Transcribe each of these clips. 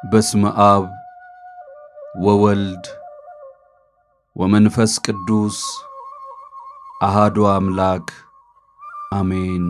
በስመ አብ ወወልድ ወመንፈስ ቅዱስ አሃዱ አምላክ አሜን።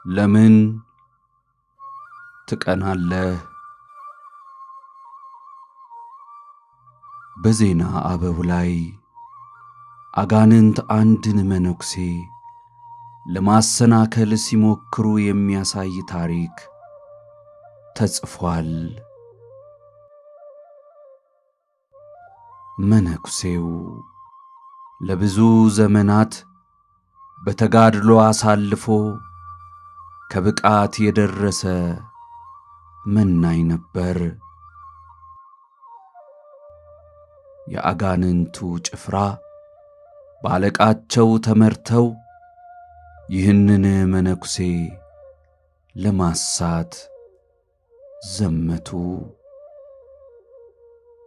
ለምን ትቀናለህ? በዜና አበው ላይ አጋንንት አንድን መነኩሴ ለማሰናከል ሲሞክሩ የሚያሳይ ታሪክ ተጽፏል። መነኩሴው ለብዙ ዘመናት በተጋድሎ አሳልፎ ከብቃት የደረሰ መናኝ ነበር። የአጋንንቱ ጭፍራ ባለቃቸው ተመርተው ይህንን መነኩሴ ለማሳት ዘመቱ።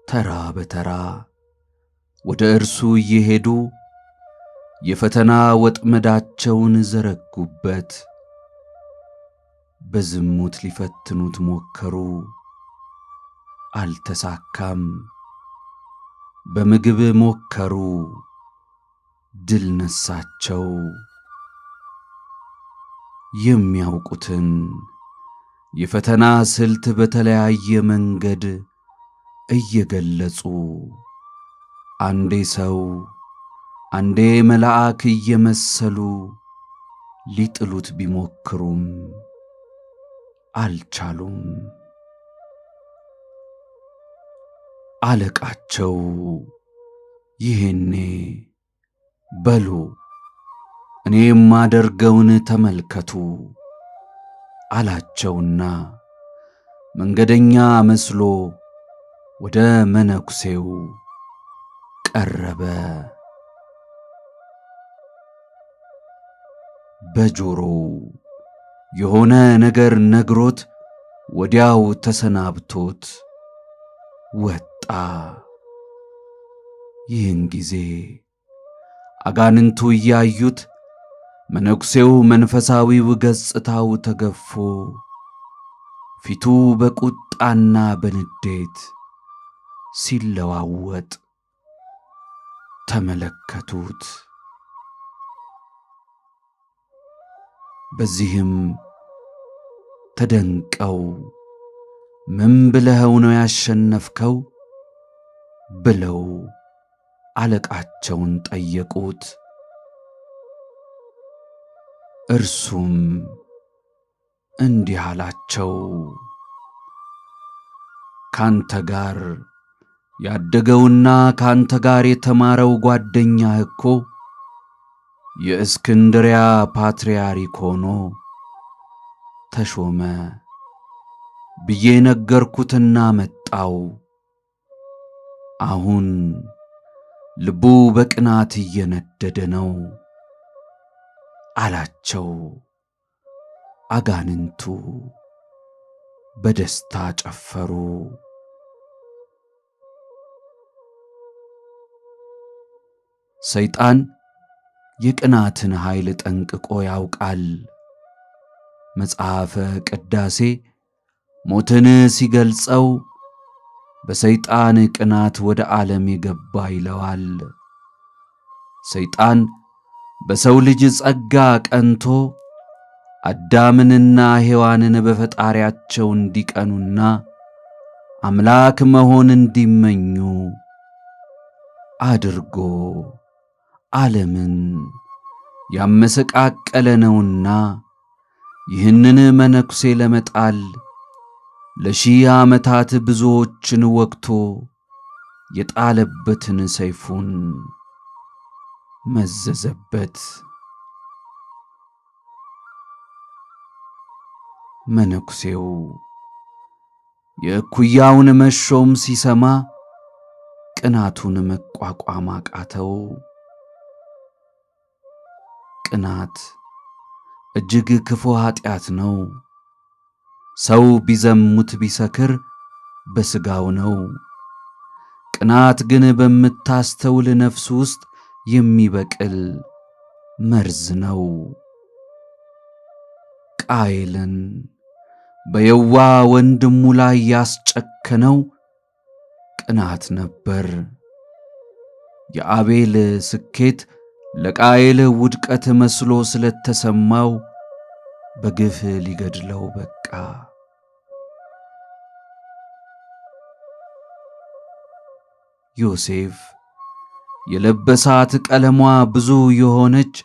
ተራ በተራ ወደ እርሱ እየሄዱ የፈተና ወጥመዳቸውን ዘረጉበት። በዝሙት ሊፈትኑት ሞከሩ፣ አልተሳካም። በምግብ ሞከሩ፣ ድል ነሳቸው። የሚያውቁትን የፈተና ስልት በተለያየ መንገድ እየገለጹ አንዴ ሰው አንዴ መልአክ እየመሰሉ ሊጥሉት ቢሞክሩም አልቻሉም። አለቃቸው ይሄኔ በሉ እኔ የማደርገውን ተመልከቱ አላቸውና መንገደኛ መስሎ ወደ መነኩሴው ቀረበ። በጆሮው የሆነ ነገር ነግሮት ወዲያው ተሰናብቶት ወጣ። ይህን ጊዜ አጋንንቱ እያዩት መነኩሴው መንፈሳዊው ገጽታው ተገፎ ፊቱ በቁጣና በንዴት ሲለዋወጥ ተመለከቱት። በዚህም ተደንቀው ምን ብለኸው ነው ያሸነፍከው? ብለው አለቃቸውን ጠየቁት። እርሱም እንዲህ አላቸው፣ ካንተ ጋር ያደገውና ካንተ ጋር የተማረው ጓደኛህ እኮ የእስክንድርያ ፓትርያርክ ሆኖ ተሾመ ብዬ ነገርኩትና መጣው። አሁን ልቡ በቅናት እየነደደ ነው አላቸው። አጋንንቱ በደስታ ጨፈሩ። ሰይጣን የቅናትን ኃይል ጠንቅቆ ያውቃል። መጽሐፈ ቅዳሴ ሞትን ሲገልጸው በሰይጣን ቅናት ወደ ዓለም የገባ ይለዋል። ሰይጣን በሰው ልጅ ጸጋ ቀንቶ አዳምንና ሔዋንን በፈጣሪያቸው እንዲቀኑና አምላክ መሆን እንዲመኙ አድርጎ ዓለምን ያመሰቃቀለ ነውና ይህንን መነኩሴ ለመጣል ለሺህ ዓመታት ብዙዎችን ወግቶ የጣለበትን ሰይፉን መዘዘበት። መነኩሴው የእኩያውን መሾም ሲሰማ ቅናቱን መቋቋም አቃተው። ቅናት እጅግ ክፉ ኃጢአት ነው። ሰው ቢዘሙት ቢሰክር በሥጋው ነው። ቅናት ግን በምታስተውል ነፍስ ውስጥ የሚበቅል መርዝ ነው። ቃየልን በየዋ ወንድሙ ላይ ያስጨከነው ቅናት ነበር። የአቤል ስኬት ለቃየል ውድቀት መስሎ ስለተሰማው በግፍ ሊገድለው በቃ። ዮሴፍ የለበሳት ቀለሟ ብዙ የሆነች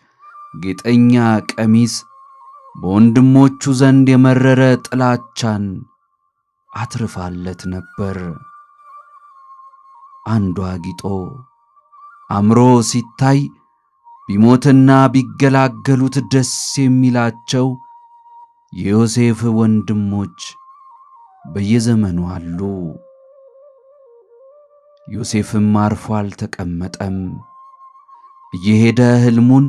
ጌጠኛ ቀሚስ በወንድሞቹ ዘንድ የመረረ ጥላቻን አትርፋለት ነበር። አንዷ ጊጦ አምሮ ሲታይ ቢሞትና ቢገላገሉት ደስ የሚላቸው የዮሴፍ ወንድሞች በየዘመኑ አሉ። ዮሴፍም አርፎ አልተቀመጠም። እየሄደ ሕልሙን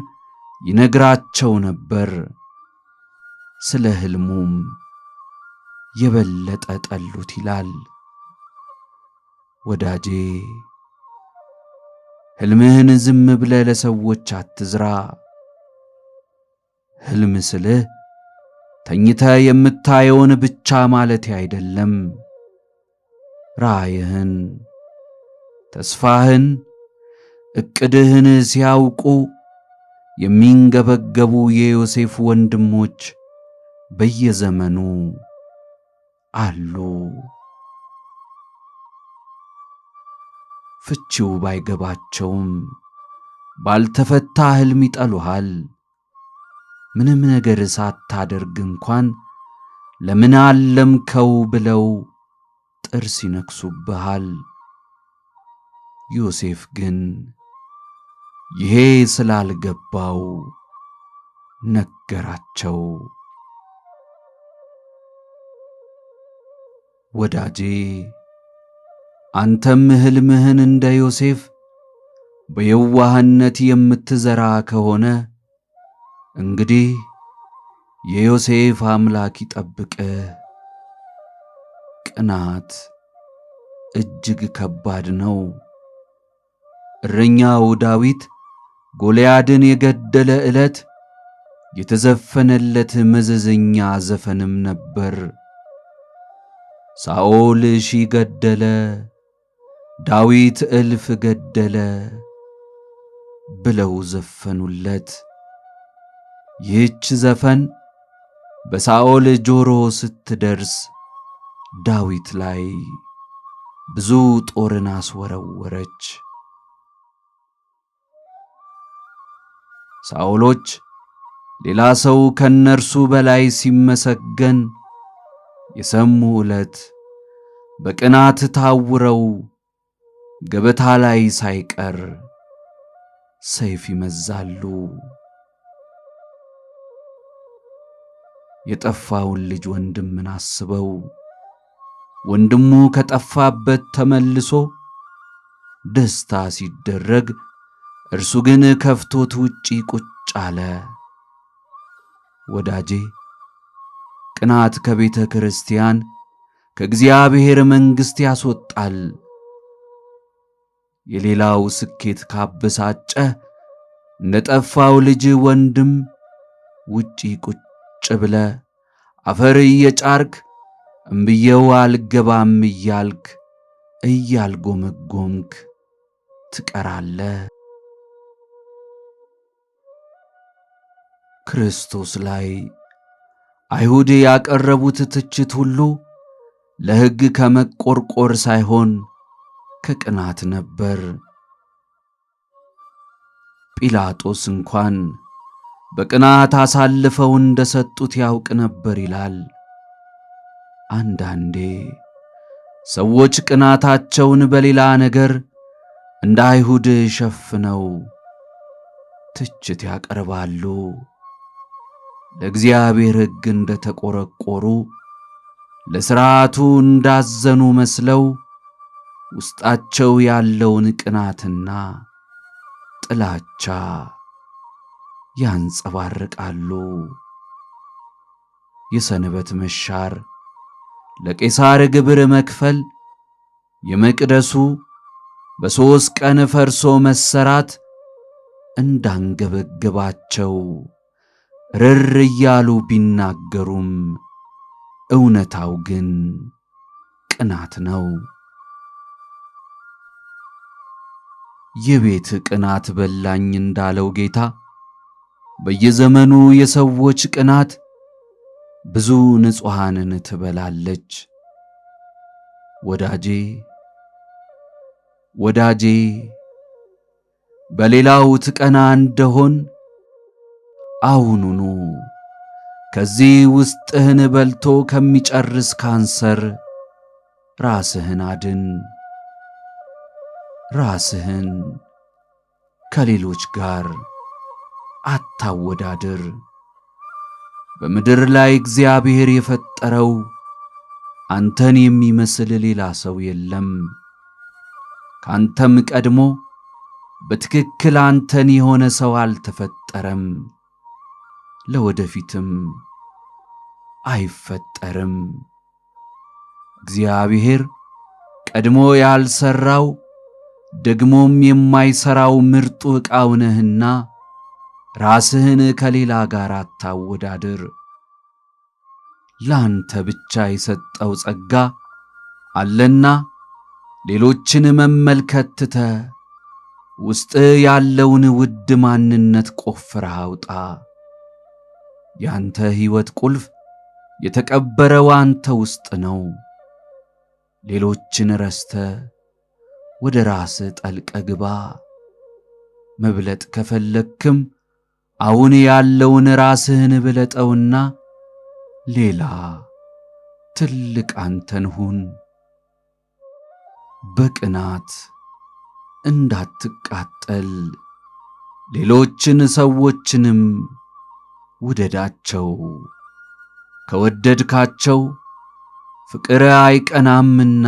ይነግራቸው ነበር። ስለ ሕልሙም የበለጠ ጠሉት ይላል። ወዳጄ ሕልምህን ዝም ብለህ ለሰዎች አትዝራ። ሕልም ስልህ ተኝተህ የምታየውን ብቻ ማለቴ አይደለም። ራእይህን፣ ተስፋህን፣ ዕቅድህን ሲያውቁ የሚንገበገቡ የዮሴፍ ወንድሞች በየዘመኑ አሉ። ፍቺው ባይገባቸውም ባልተፈታ ሕልም ይጠሉሃል። ምንም ነገር ሳታደርግ እንኳን ለምን አለምከው ብለው ጥርስ ይነክሱብሃል። ዮሴፍ ግን ይሄ ስላልገባው ነገራቸው። ወዳጄ አንተም ሕልምህን እንደ ዮሴፍ በየዋህነት የምትዘራ ከሆነ እንግዲህ የዮሴፍ አምላክ ይጠብቅህ። ቅናት እጅግ ከባድ ነው። እረኛው ዳዊት ጎልያድን የገደለ ዕለት የተዘፈነለት መዘዘኛ ዘፈንም ነበር። ሳኦል ሺህ ገደለ፣ ዳዊት እልፍ ገደለ ብለው ዘፈኑለት። ይህች ዘፈን በሳኦል ጆሮ ስትደርስ ዳዊት ላይ ብዙ ጦርን አስወረወረች። ሳኦሎች ሌላ ሰው ከነርሱ በላይ ሲመሰገን የሰሙ ዕለት በቅናት ታውረው ገበታ ላይ ሳይቀር ሰይፍ ይመዛሉ። የጠፋውን ልጅ ወንድምን አስበው። ወንድሙ ከጠፋበት ተመልሶ ደስታ ሲደረግ እርሱ ግን ከፍቶት ውጪ ቁጭ አለ። ወዳጄ ቅናት ከቤተ ክርስቲያን ከእግዚአብሔር መንግሥት ያስወጣል። የሌላው ስኬት ካበሳጨህ እንደ ጠፋው ልጅ ወንድም ውጪ ቁጭ ብለ አፈር እየጫርክ እምብየው አልገባም እያልክ እያልጎመጎምክ ትቀራለህ። ክርስቶስ ላይ አይሁድ ያቀረቡት ትችት ሁሉ ለሕግ ከመቆርቆር ሳይሆን ከቅናት ነበር። ጲላጦስ እንኳን በቅናት አሳልፈው እንደሰጡት ያውቅ ነበር ይላል። አንዳንዴ ሰዎች ቅናታቸውን በሌላ ነገር እንደ አይሁድ ሸፍነው ትችት ያቀርባሉ። ለእግዚአብሔር ሕግ እንደ ተቆረቆሩ ለሥርዓቱ እንዳዘኑ መስለው ውስጣቸው ያለውን ቅናትና ጥላቻ ያንጸባርቃሉ። የሰንበት መሻር፣ ለቄሳር ግብር መክፈል፣ የመቅደሱ በ3 ቀን ፈርሶ መሰራት እንዳንገበገባቸው ርር እያሉ ቢናገሩም እውነታው ግን ቅናት ነው። የቤት ቅናት በላኝ እንዳለው ጌታ በየዘመኑ የሰዎች ቅናት ብዙ ንጹሐንን ትበላለች። ወዳጄ በሌላው ትቀና እንደሆን አሁኑኑ ከዚህ ውስጥህን በልቶ ከሚጨርስ ካንሰር ራስህን አድን። ራስህን ከሌሎች ጋር አታወዳድር። በምድር ላይ እግዚአብሔር የፈጠረው አንተን የሚመስል ሌላ ሰው የለም። ካንተም ቀድሞ በትክክል አንተን የሆነ ሰው አልተፈጠረም፣ ለወደፊትም አይፈጠርም። እግዚአብሔር ቀድሞ ያልሰራው ደግሞም የማይሰራው ምርጡ ዕቃው ነህና ራስህን ከሌላ ጋር አታወዳድር። ላንተ ብቻ የሰጠው ጸጋ አለና ሌሎችን መመልከት ትተህ ውስጥ ያለውን ውድ ማንነት ቆፍረህ አውጣ። ያንተ ሕይወት ቁልፍ የተቀበረው አንተ ውስጥ ነው። ሌሎችን ረስተህ ወደ ራስህ ጠልቀ ግባ። መብለጥ ከፈለክም አሁን ያለውን ራስህን ብለጠውና ሌላ ትልቅ አንተን ሁን። በቅናት እንዳትቃጠል ሌሎችን ሰዎችንም ውደዳቸው። ከወደድካቸው ፍቅር አይቀናምና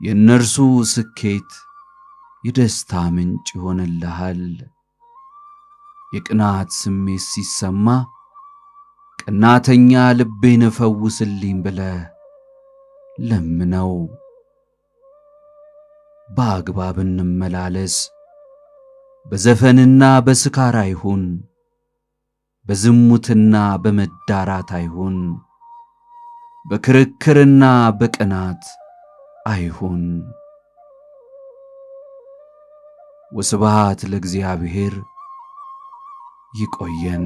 የእነርሱ ስኬት የደስታ ምንጭ ይሆንልሃል። የቅናት ስሜት ሲሰማ ቀናተኛ ልቤን ፈውስልኝ ብለህ ለምነው። በአግባብ እንመላለስ። በዘፈንና በስካር አይሁን፣ በዝሙትና በመዳራት አይሁን፣ በክርክርና በቅናት አይሁን። ወስብሐት ለእግዚአብሔር። ይቆየን።